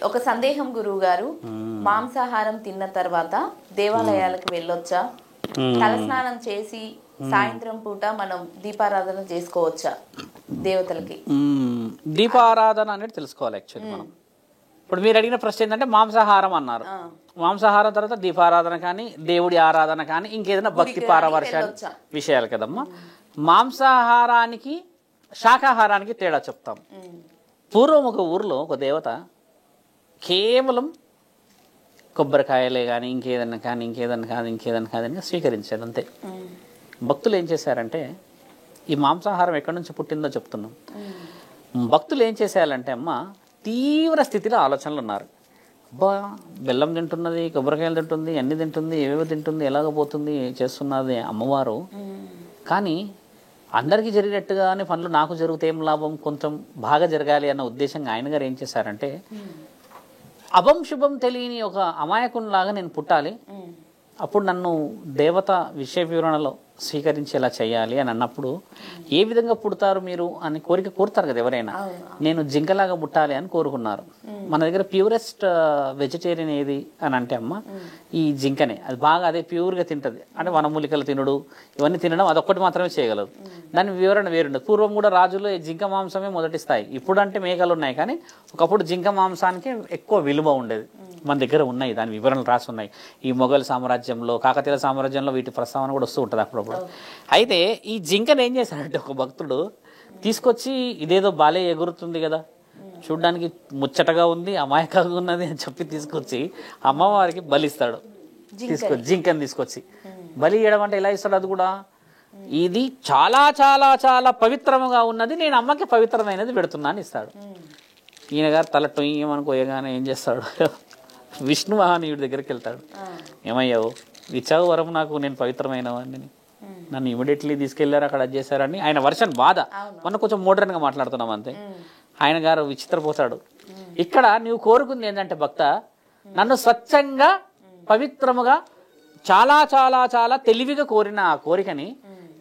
ఒక సందేహం గురువు గారు, మాంసాహారం తిన్న తర్వాత దేవాలయాలకు వెళ్ళొచ్చా? తలస్నానం చేసి సాయంత్రం పూట మనం దీపారాధన చేసుకోవచ్చా దేవతలకి? దీపారాధన అనేది తెలుసుకోవాలి యాక్చువల్లీ మనం. ఇప్పుడు మీరు అడిగిన ప్రశ్న ఏంటంటే మాంసాహారం అన్నారు. మాంసాహారం తర్వాత దీపారాధన కానీ దేవుడి ఆరాధన కానీ ఇంకేదైనా భక్తి పారవర్షాలు విషయాలు కదమ్మా. మాంసాహారానికి శాకాహారానికి తేడా చెప్తాం. పూర్వం ఒక ఊర్లో ఒక దేవత కేవలం కొబ్బరికాయలే కానీ ఇంకేదన్నా కాదని స్వీకరించారు అంతే. భక్తులు ఏం చేశారంటే, ఈ మాంసాహారం ఎక్కడి నుంచి పుట్టిందో చెప్తున్నాం. భక్తులు ఏం చేసేయాలంటే అమ్మ, తీవ్ర స్థితిలో ఆలోచనలు ఉన్నారు. అబ్బా, బెల్లం తింటున్నది, కొబ్బరికాయలు తింటుంది, అన్ని తింటుంది, ఏవేవో తింటుంది, ఎలాగపోతుంది చేస్తున్నది అమ్మవారు. కానీ అందరికీ జరిగినట్టుగానే పనులు నాకు జరిగితే ఏం లాభం, కొంచెం బాగా జరగాలి అన్న ఉద్దేశంగా ఆయన గారు ఏం చేశారంటే, అభం శుభం తెలియని ఒక అమాయకునిలాగా నేను పుట్టాలి, అప్పుడు నన్ను దేవత విషయ వివరణలో స్వీకరించేలా చేయాలి అని అన్నప్పుడు, ఏ విధంగా పుడతారు మీరు అని కోరుతారు కదా ఎవరైనా. నేను జింకలాగా పుట్టాలి అని కోరుకున్నారు. మన దగ్గర ప్యూరెస్ట్ వెజిటేరియన్ ఏది అని అంటే అమ్మ, ఈ జింకనే. అది బాగా అదే ప్యూర్గా తింటుంది. అంటే వనమూలికలు తినడు, ఇవన్నీ తినడం అదొక్కటి మాత్రమే చేయగలదు. దాని వివరణ వేరుండదు. పూర్వం కూడా రాజులు జింక మాంసమే మొదటి స్థాయి. ఇప్పుడు అంటే మేకలు ఉన్నాయి, కానీ ఒకప్పుడు జింక మాంసానికి ఎక్కువ విలువ ఉండేది. మన దగ్గర ఉన్నాయి, దాని వివరణలు రాసి ఉన్నాయి. ఈ మొఘల్ సామ్రాజ్యంలో, కాకతీయ సామ్రాజ్యంలో వీటి ప్రస్తావన కూడా వస్తూ ఉంటుంది అప్పుడప్పుడు. అయితే ఈ జింకను ఏం చేశాడంటే ఒక భక్తుడు తీసుకొచ్చి, ఇదేదో బాలే ఎగురుతుంది కదా, చూడ్డానికి ముచ్చటగా ఉంది, అమాయకంగా ఉన్నది అని చెప్పి తీసుకొచ్చి అమ్మవారికి బలిస్తాడు. జింకను తీసుకొచ్చి బలి ఇవ్వడం అంటే ఎలా ఇస్తాడు? అది కూడా ఇది చాలా చాలా చాలా పవిత్రముగా ఉన్నది, నేను అమ్మకి పవిత్రమైనది పెడుతున్నాను ఇస్తాడు. ఈయన గారు తల టొయ్యమనుకోయగానే ఏం చేస్తాడు, విష్ణు మహానీయుడి దగ్గరికి వెళ్తాడు. ఏమయ్యావు, ఇచ్చావు వరం నాకు, నేను పవిత్రమైన వాడిని, నన్ను ఇమీడియట్లీ తీసుకెళ్లారు, అక్కడ అది చేశారని ఆయన వర్షన్ బాధ. మనం కొంచెం మోడర్న్ గా మాట్లాడుతున్నాం అంతే. ఆయన గారు విచిత్రపోతాడు. ఇక్కడ నువ్వు కోరుకుంది ఏంటంటే భక్త, నన్ను స్వచ్ఛంగా పవిత్రముగా చాలా చాలా చాలా తెలివిగా కోరిన ఆ కోరికని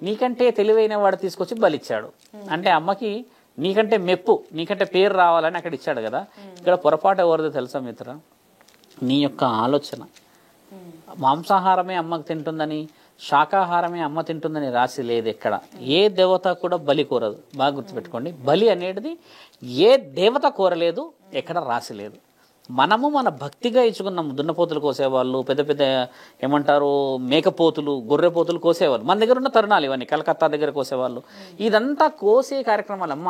నీకంటే తెలివైన వాడు తీసుకొచ్చి బలిచ్చాడు. అంటే అమ్మకి నీకంటే మెప్పు, నీకంటే పేరు రావాలని అక్కడ ఇచ్చాడు కదా. ఇక్కడ పొరపాటు ఎవరిదో తెలుసా మిత్ర, నీ యొక్క ఆలోచన. మాంసాహారమే అమ్మకు తింటుందని, శాకాహారమే అమ్మ తింటుందని రాసి లేదు ఎక్కడ. ఏ దేవత కూడా బలి కోరదు, బాగా గుర్తుపెట్టుకోండి. బలి అనేది ఏ దేవత కోరలేదు, ఎక్కడ రాసి లేదు. మనము మన భక్తిగా ఇచ్చుకున్నాము. దున్నపోతులు కోసేవాళ్ళు, పెద్ద పెద్ద ఏమంటారు మేకపోతులు, గొర్రెపోతులు కోసేవాళ్ళు మన దగ్గర ఉన్న తరుణాలు ఇవన్నీ. కలకత్తా దగ్గర కోసేవాళ్ళు. ఇదంతా కోసే కార్యక్రమాలమ్మ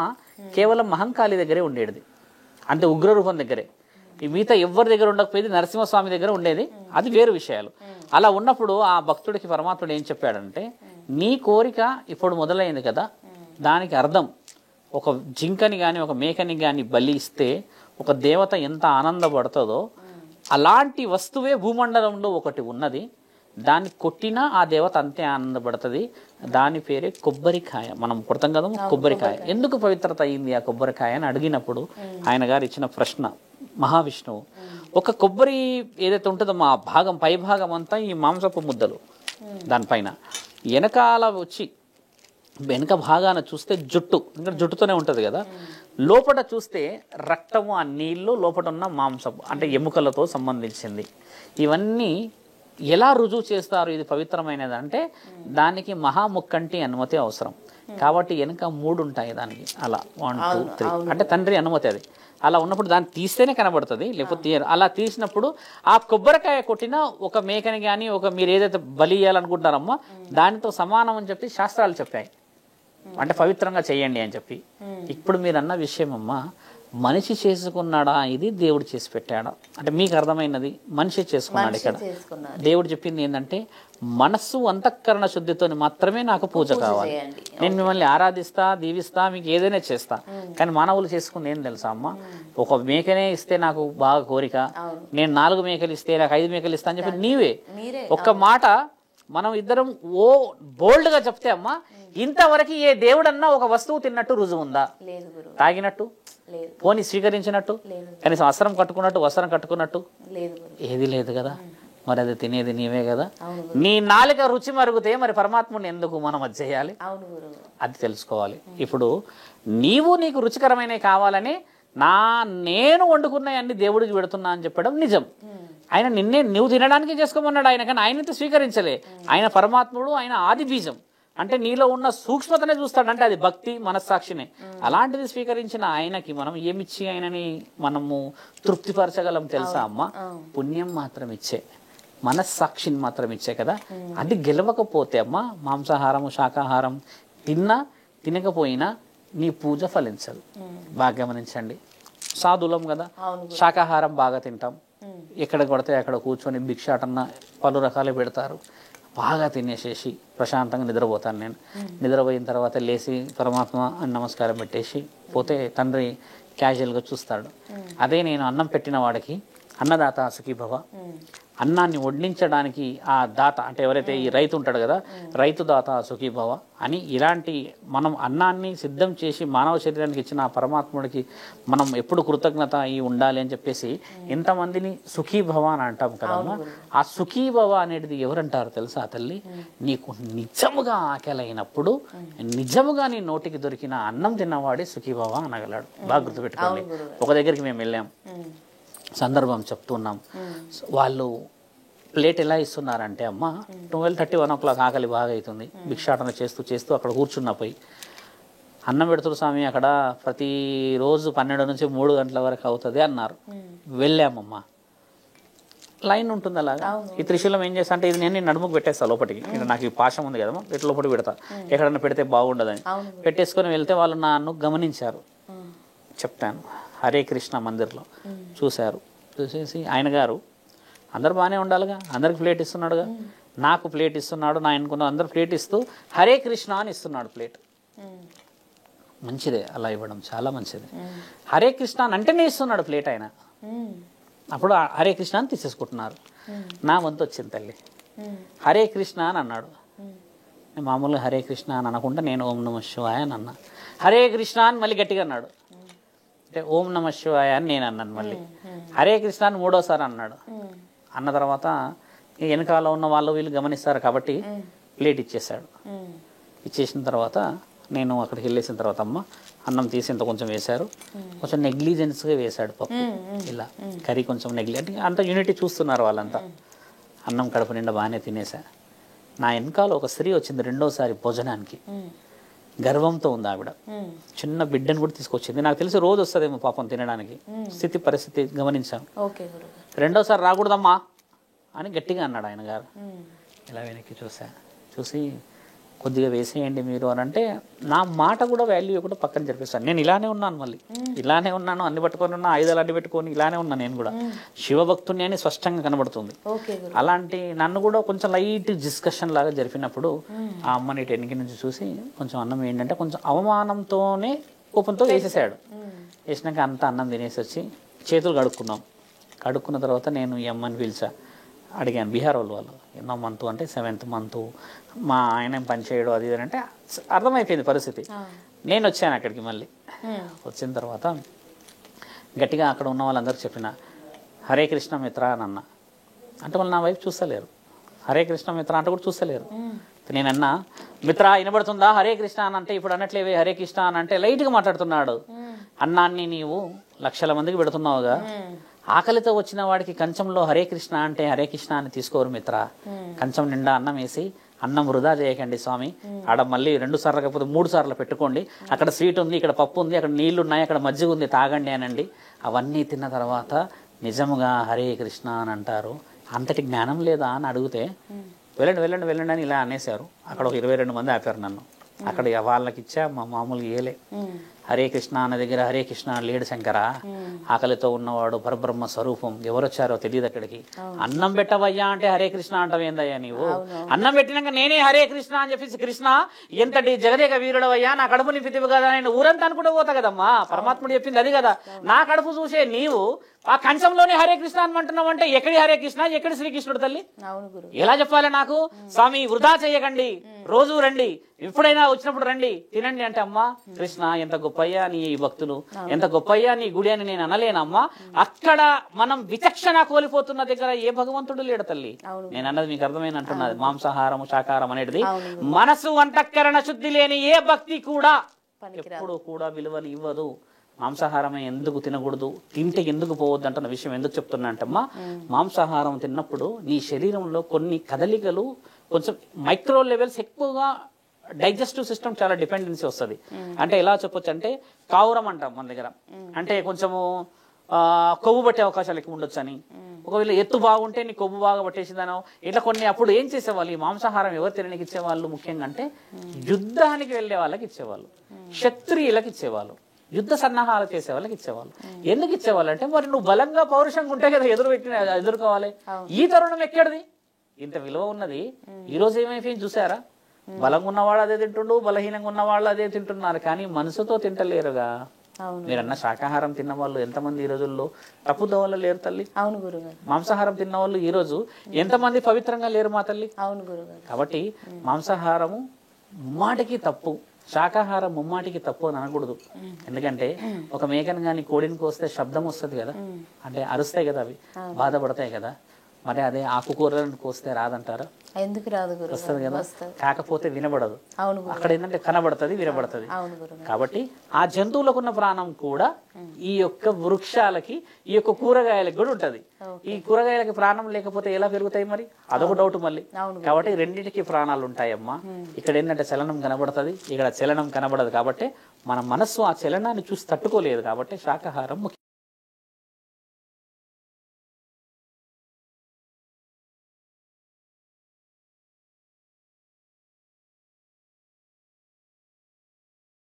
కేవలం మహంకాళి దగ్గరే ఉండేది, అంటే ఉగ్రరూపం దగ్గరే. ఈ మిగతా ఎవరి దగ్గర ఉండకపోయేది, నరసింహస్వామి దగ్గర ఉండేది, అది వేరు విషయాలు. అలా ఉన్నప్పుడు ఆ భక్తుడికి పరమాత్ముడు ఏం చెప్పాడంటే, నీ కోరిక ఇప్పుడు మొదలైంది కదా, దానికి అర్థం ఒక జింకని కానీ ఒక మేకని కానీ బలి ఇస్తే ఒక దేవత ఎంత ఆనందపడుతుందో, అలాంటి వస్తువే భూమండలంలో ఒకటి ఉన్నది, దాన్ని కొట్టినా ఆ దేవత అంతే ఆనందపడుతుంది. దాని పేరే కొబ్బరికాయ. మనం కొడతాం కదా కొబ్బరికాయ. ఎందుకు పవిత్రత అయింది ఆ కొబ్బరికాయ అని అడిగినప్పుడు ఆయన గారు ఇచ్చిన ప్రశ్న, మహావిష్ణువు ఒక కొబ్బరి ఏదైతే ఉంటుందో మా భాగం, పై భాగం అంతా ఈ మాంసపు ముద్దలు, దానిపైన వెనకాల వచ్చి వెనక భాగాన చూస్తే జుట్టు, ఇంకా జుట్టుతోనే ఉంటుంది కదా, లోపల చూస్తే రక్తము, ఆ నీళ్లు, లోపల ఉన్న మాంసపు అంటే ఎముకలతో సంబంధించింది. ఇవన్నీ ఎలా రుజువు చేస్తారు ఇది పవిత్రమైనది అంటే, దానికి మహాముక్కంటి అనుమతి అవసరం. కాబట్టి వెనక 3 ఉంటాయి దానికి, అలా 1 2 3 అంటే తండ్రి అనుమతి. అది అలా ఉన్నప్పుడు దాన్ని తీస్తేనే కనబడుతుంది, లేకపోతే అలా తీసినప్పుడు ఆ కొబ్బరికాయ కొట్టిన ఒక మేకని కానీ ఒక మీరు ఏదైతే బలి ఇయ్యాలనుకుంటారమ్మో దానితో సమానం అని చెప్పి శాస్త్రాలు చెప్పాయి. అంటే పవిత్రంగా చేయండి అని చెప్పి. ఇప్పుడు మీరు అన్న విషయం అమ్మా, మనిషి చేసుకున్నాడా ఇది దేవుడు చేసి పెట్టాడా అంటే మీకు అర్థమైనది, మనిషి చేసుకున్నాడు. ఇక్కడ దేవుడు చెప్పింది ఏంటంటే, మనస్సు అంతఃకరణ శుద్ధితో మాత్రమే నాకు పూజ కావాలి, నేను మిమ్మల్ని ఆరాధిస్తా, దీవిస్తా, మీకు ఏదైనా చేస్తా. కానీ మానవులు చేసుకుంది ఏం తెలుసా అమ్మ, ఒక మేకనే ఇస్తే నాకు బాగా కోరిక, నేను 4 మేకలు ఇస్తే నాకు 5 మేకలు ఇస్తా అని చెప్పి నీవే ఒక్క మాట మనం ఇద్దరం బోల్డ్ గా చెప్తే అమ్మా, ఇంతవరకు ఏ దేవుడన్నా ఒక వస్తువు తిన్నట్టు రుజువు ఉందా? తాగినట్టు, పోనీ స్వీకరించినట్టు, కనీసం వస్త్రం కట్టుకున్నట్టు ఏది లేదు కదా. మరి అది తినేది నీవే కదా. నీ నాలుక రుచి మరుగుతే మరి పరమాత్ముని ఎందుకు మనం అది చేయాలి? అది తెలుసుకోవాలి. ఇప్పుడు నీకు రుచికరమైనవి కావాలని నేను వండుకున్నాయన్ని దేవుడికి పెడుతున్నా అని చెప్పడం నిజం. ఆయన నువ్వు తినడానికి చేసుకోమన్నాడు ఆయన, కానీ ఆయనతో స్వీకరించలే. ఆయన పరమాత్ముడు, ఆయన ఆది బీజం. అంటే నీలో ఉన్న సూక్ష్మతనే చూస్తాడంటే అది భక్తి మనస్సాక్షినే. అలాంటిది స్వీకరించిన ఆయనకి మనం ఏమిచ్చి ఆయనని మనము తృప్తిపరచగలం తెలుసా అమ్మ? పుణ్యం మాత్రం ఇచ్చే, మనస్సాక్షిని మాత్రం ఇచ్చే కదా. అది గెలవకపోతే అమ్మ, మాంసాహారము శాకాహారం తినకపోయినా నీ పూజ ఫలించదు. బాగా గమనించండి. సాధులం కదా, శాకాహారం బాగా తింటాం, ఎక్కడ కొడితే అక్కడ కూర్చొని భిక్షాటన్న పలు రకాలు పెడతారు, బాగా తినేసేసి ప్రశాంతంగా నిద్రపోతాను నేను. నిద్రపోయిన తర్వాత లేచి పరమాత్మ అని నమస్కారం పెట్టేసి పోతే తండ్రి క్యాజువల్గా చూస్తాడు. అదే నేను అన్నం పెట్టిన వాడికి అన్నదాత సుఖీభవ, అన్నాన్ని వడ్డించడానికి ఆ దాత అంటే ఎవరైతే ఈ రైతు ఉంటాడు కదా, రైతు దాత సుఖీభవ అని ఇలాంటి మనం అన్నాన్ని సిద్ధం చేసి మానవ శరీరానికి ఇచ్చిన ఆ పరమాత్ముడికి మనం ఎప్పుడు కృతజ్ఞత అయి ఉండాలి అని చెప్పేసి ఎంతమందిని సుఖీభవ అని అంటాం కదమ్మా. ఆ సుఖీభవ అనేది ఎవరంటారు తెలుసా తల్లి? నీకు నిజముగా ఆకలైనప్పుడు నిజముగా నీ నోటికి దొరికిన అన్నం తిన్నవాడే సుఖీభవ అనగలడు. బాగా గుర్తుపెట్టుకోండి. ఒక దగ్గరికి మేము వెళ్ళాం, సందర్భం చెప్తున్నాం. వాళ్ళు ప్లేట్ ఎలా ఇస్తున్నారంటే అమ్మ 12:30, 1 o'clock ఆకలి బాగా అవుతుంది. భిక్షాటన చేస్తూ అక్కడ కూర్చున్నపోయి అన్నం పెడుతురు స్వామి, అక్కడ ప్రతిరోజు 12 నుంచి 3 గంటల వరకు అవుతుంది అన్నారు. వెళ్ళామమ్మా, లైన్ ఉంటుంది అలాగా. ఈ త్రిశూలం ఏం చేస్తా అంటే ఇది నేను నడుముకు పెట్టేస్తా లోపలికి. నాకు ఈ పాశం ఉంది కదమ్మా, ఇట్లా లోపలికి పెడతా, ఎక్కడన్నా పెడితే బాగుండదని పెట్టేసుకొని వెళ్తే వాళ్ళు నన్ను గమనించారు. చెప్తాను, హరే కృష్ణ మందిర్లో చూశారు. చూసేసి ఆయన గారు అందరు బాగానే ఉండాలిగా, అందరికి ప్లేట్ ఇస్తున్నాడుగా, నాకు ప్లేట్ ఇస్తున్నాడు, నా అనుకున్న అందరు ప్లేట్ ఇస్తూ హరే కృష్ణ అని ఇస్తున్నాడు ప్లేట్. మంచిదే అలా ఇవ్వడం, చాలా మంచిది. హరే కృష్ణ అని అంటేనే ఇస్తున్నాడు ప్లేట్ ఆయన. అప్పుడు హరే కృష్ణ అని తీసేసుకుంటున్నారు. నా వంతు వచ్చింది తల్లి, హరే కృష్ణ అని అన్నాడు. నేను మామూలుగా హరే కృష్ణ అని అనకుండా నేను ఓం నమ శివాయ అని అన్నా. హరే కృష్ణ అని మళ్ళీ గట్టిగా అన్నాడు. అంటే ఓం నమ శివాయ అని నేను అన్నాను. మళ్ళీ హరే కృష్ణ అని 3వసారి అన్నాడు. అన్న తర్వాత వెనకాల ఉన్న వాళ్ళు వీళ్ళు గమనిస్తారు కాబట్టి ప్లేట్ ఇచ్చేసాడు. ఇచ్చేసిన తర్వాత నేను అక్కడికి వెళ్ళేసిన తర్వాత అమ్మ అన్నం తీసి ఇంత కొంచెం వేశారు, కొంచెం నెగ్లిజెన్స్గా వేశాడు పప్పు, ఇలా కర్రీ కొంచెం అంటే అంత యూనిటీ చూస్తున్నారు వాళ్ళంతా. అన్నం కడుపు నిండా బాగానే తినేసా. నా వెనకాల ఒక స్త్రీ వచ్చింది 2వసారి భోజనానికి. గర్వంతో ఉంది ఆవిడ, చిన్న బిడ్డను కూడా తీసుకొచ్చింది. నాకు తెలిసి రోజు వస్తుందేమో పాపం తినడానికి. స్థితి పరిస్థితి గమనించాను. 2వసారి రాకూడదమ్మా అని గట్టిగా అన్నాడు ఆయన గారు. ఇలా వెనక్కి చూసి కొద్దిగా వేసేయండి మీరు అని అంటే నా మాట కూడా వాల్యూ కూడా పక్కన జరిపిస్తాను. నేను ఇలానే ఉన్నాను, మళ్ళీ ఇలానే ఉన్నాను, అన్ని పట్టుకొని ఉన్నా, ఆయుధాలు అన్ని పెట్టుకొని ఇలానే ఉన్నా. నేను కూడా శివభక్తుని అని స్పష్టంగా కనబడుతుంది. అలాంటి నన్ను కూడా కొంచెం లైట్ డిస్కషన్ లాగా జరిపినప్పుడు ఆ అమ్మని వెనక నుంచి చూసి కొంచెం అన్నం ఏంటంటే కొంచెం అవమానంతోనే కోపంతో వేసేసాడు. వేసినాక అంతా అన్నం తినేసి వచ్చి చేతులు కడుక్కున్న తర్వాత నేను ఈ అమ్మని పిలిచా, అడిగాను. బీహార్ వాళ్ళు ఎన్నో మంతు అంటే 7th మంతు, మా ఆయన పని చేయడం అది ఇది అంటే అర్థమైపోయింది పరిస్థితి. నేను వచ్చాను అక్కడికి. మళ్ళీ వచ్చిన తర్వాత గట్టిగా అక్కడ ఉన్న వాళ్ళందరూ చెప్పిన హరే కృష్ణ మిత్ర అని అన్న. అంటే వాళ్ళు నా వైపు చూస్తలేరు. హరే కృష్ణ మిత్ర అంటే కూడా చూస్తలేరు. నేనన్నా మిత్ర వినబడుతుందా హరే కృష్ణ అని అంటే, ఇప్పుడు అనట్లేవే హరే కృష్ణ అని అంటే లైట్గా మాట్లాడుతున్నాడు. అన్నాన్ని నీవు లక్షల మందికి పెడుతున్నావుగా, ఆకలితో వచ్చిన వాడికి కంచంలో హరే కృష్ణ అంటే హరే కృష్ణ అని తీసుకోరు మిత్ర. కంచం నిండా అన్నం వేసి అన్నం వృధా చేయకండి స్వామి, ఆడ మళ్ళీ 2 సార్లు కాకపోతే 3 సార్లు పెట్టుకోండి, అక్కడ స్వీట్ ఉంది, ఇక్కడ పప్పు ఉంది, అక్కడ నీళ్లు ఉన్నాయి, అక్కడ మజ్జిగ ఉంది, తాగండి అనండి. అవన్నీ తిన్న తర్వాత నిజముగా హరే కృష్ణ అని అంటారు. అంతటి జ్ఞానం లేదా అని అడిగితే వెళ్ళండి అని ఇలా అనేశారు. అక్కడ ఒక 22 మంది ఆపారు నన్ను. అక్కడ వాళ్ళకి ఇచ్చా, మామూలుగా ఏలే. హరే కృష్ణ అన్న దగ్గర హరే కృష్ణ లేడు శంకర, ఆకలితో ఉన్నవాడు పరబ్రహ్మ స్వరూపం, ఎవరొచ్చారో తెలియదు అక్కడికి. అన్నం పెట్టవయ్యా అంటే హరే కృష్ణ అంటావేందయ్యా నీవు? అన్నం పెట్టినాక నేనే హరే కృష్ణ అని చెప్పేసి, కృష్ణ ఎంతటి జగదేక వీరుడవయ్యా, నా కడుపు నింపితివి కదా, నేను ఊరంతా అనుకుంటూ పోతా కదమ్మా. పరమాత్ముడు చెప్పింది అది కదా. నా కడుపు చూసే నీవు ఆ కంచంలోనే హరే కృష్ణ అనమంటున్నావు అంటే ఎక్కడి హరే కృష్ణ, ఎక్కడి శ్రీకృష్ణుడు తల్లి? ఎలా చెప్పాలి నాకు? స్వామి వృధా చేయకండి, రోజు రండి, ఎప్పుడైనా వచ్చినప్పుడు రండి, తినండి అంటే అమ్మా కృష్ణ ఎంత గొప్పయ్యా నీ భక్తులు, ఎంత గొప్పయ్యా నీ గుడి అని నేను అనలేనమ్మా. అక్కడ మనం విచక్షణ కోల్పోతున్న దగ్గర ఏ భగవంతుడు లేడు తల్లి. నేను అన్నది మీకు అర్థమైన అంటున్నది. మాంసాహారం శాకాహారం అనేది మనసు అంతఃకరణ శుద్ధి లేని ఏ భక్తి కూడా ఎప్పుడు కూడా విలువలు ఇవ్వదు. మాంసాహారమే ఎందుకు తినకూడదు, తింటే ఎందుకు పోవద్దు అంటున్న విషయం ఎందుకు చెప్తున్నా అంటమ్మా, మాంసాహారం తిన్నప్పుడు నీ శరీరంలో కొన్ని కదలికలు కొంచెం మైక్రో లెవెల్స్ ఎక్కువగా డైజెస్టివ్ సిస్టమ్ చాలా డిపెండెన్సీ వస్తుంది. అంటే ఎలా చెప్పొచ్చు అంటే కావురం అంటాం మన దగ్గర, అంటే కొంచెము కొవ్వు పట్టే అవకాశాలు ఎక్కువ ఉండొచ్చు అని. ఒకవేళ ఎత్తు బాగుంటే నీ కొవ్వు బాగా పట్టేసిందనో ఇట్లా కొన్ని. అప్పుడు ఏం చేసేవాళ్ళు, ఈ మాంసాహారం ఎవరు తినడానికి ఇచ్చేవాళ్ళు ముఖ్యంగా అంటే యుద్ధానికి వెళ్ళే వాళ్ళకి ఇచ్చేవాళ్ళు, క్షత్రియులకు ఇచ్చేవాళ్ళు, యుద్ధ సన్నాహాలు చేసే వాళ్ళకి ఇచ్చేవాళ్ళు. ఎందుకు ఇచ్చేవాళ్ళు అంటే మరి నువ్వు బలంగా పౌరుషంగా ఉంటే కదా ఎదుర్కోవాలి. ఈ తరుణం ఎక్కడిది, ఇంత విలువ ఉన్నది. ఈ రోజు ఏమైపోయింది చూసారా, బలంగా ఉన్నవాళ్ళు అదే తింటుండు, బలహీనంగా ఉన్నవాళ్ళు అదే తింటున్నారు, కానీ మనసుతో తింటలేరుగా. మీరన్న శాకాహారం తిన్న వాళ్ళు ఎంతమంది ఈ రోజుల్లో తప్పుదోవలో లేరు తల్లి. అవును గురుగారు. మాంసాహారం తిన్న వాళ్ళు ఈ రోజు ఎంతమంది పవిత్రంగా లేరు మా తల్లి. అవును గురుగారు. కాబట్టి మాంసాహారము ముమ్మాటికి తప్పు, శాకాహారం ముమ్మాటికి తప్పు అని అనకూడదు. ఎందుకంటే ఒక మేకను కానీ కోడిని కోస్తే శబ్దం వస్తుంది కదా, అంటే అరుస్తాయి కదా, అవి బాధపడతాయి కదా. మరి అదే ఆకుకూరలను కోస్తే రాదంటారా? ఎందుకు రాదు గురు, వస్తుంది కదా, కాకపోతే వినబడదు. అవును, అక్కడ ఏంటంటే కనబడుతుంది, వినబడుతుంది. అవును గురు. కాబట్టి ఆ జంతువులకు ఉన్న ప్రాణం కూడా ఈ యొక్క వృక్షాలకి, ఈ యొక్క కూరగాయలకు కూడా ఉంటది. ఈ కూరగాయలకి ప్రాణం లేకపోతే ఎలా పెరుగుతాయి మరి, అదొక డౌట్ మళ్ళీ. కాబట్టి రెండింటికి ప్రాణాలు ఉంటాయమ్మా. ఇక్కడ ఏంటంటే చలనం కనబడుతుంది, ఇక్కడ చలనం కనబడదు. కాబట్టి మన మనస్సు ఆ చలనాన్ని చూసి తట్టుకోలేదు. కాబట్టి శాకాహారం ముఖ్యం.